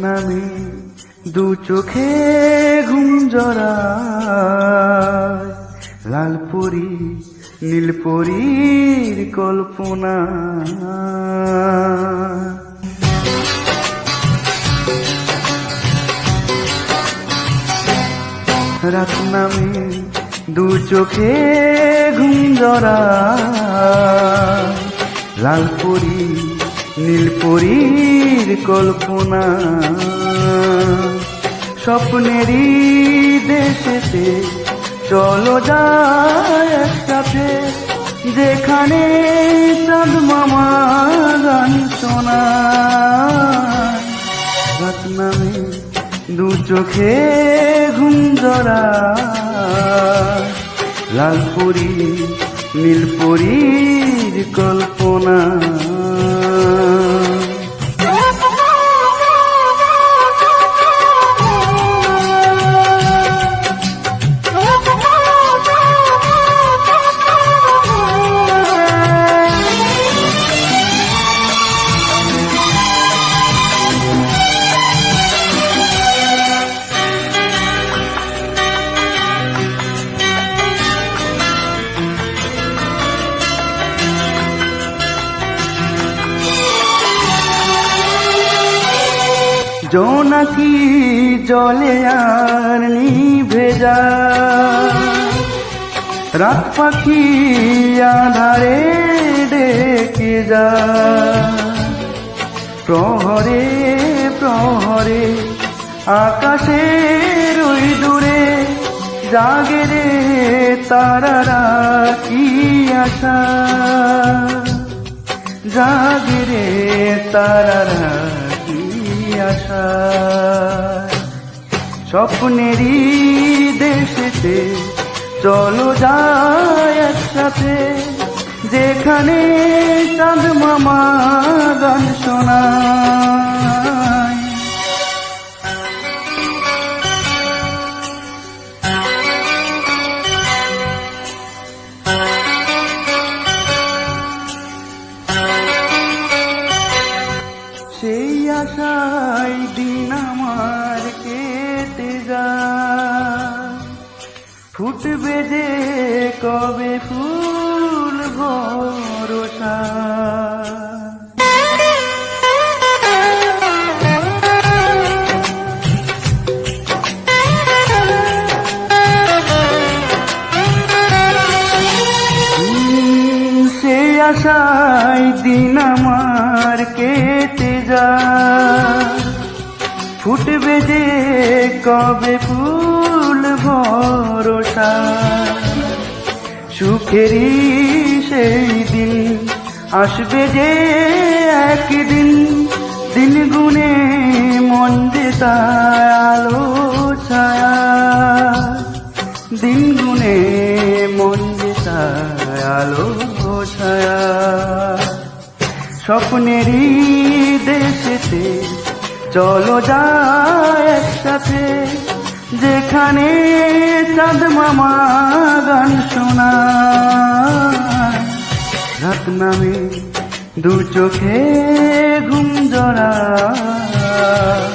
নামে দু চোখে ঘুম জড়ায়, লাল পরি নীল পরীর কল্পনা। রাত নামে দু চোখে ঘুম জড়ায়, লাল পরি নীল পরীর কল্পনা। স্বপ্নেরই দেশেতে চলো যায় একসাথে, যেখানে চাঁদ মামা গান শোনায়। রাত নামে দু চোখে ঘুম জড়ায়, লাল পরি নীল পরীর কল্পনা। জোনাকি জলে আর নিভে যায়, রাত পাখি আধারে ডেকে যায়। প্রহরে প্রহরে আকাশের ওই দূরে জাগে রে তারারা কি আশা, জাগে রে তারারা আশা। স্বপ্নেরই দেশেতে চলো যায় একসাথে, যেখানে চাঁদ মামা গান শোনায়। সেই আশায় দিন আমার কেটে যায়, ফুটবে যে কবে ফুল ভরসা। সেই আশায় দিন আমার কেটে যায়, ফুটবে যে কবে ফুল ভরসা। সুখেরই সেই দিন আসবে যে একদিন, দিন গুনে মন যে তার আলো ছায়া, দিন গুনে মন যে তার আলো ছায়া। স্বপ্নেরই দেশেতে চলো যায় একসাথে, যেখানে চাঁদ মামা গান শোনায়। রাত নামে দু চোখে ঘুম জড়ায়,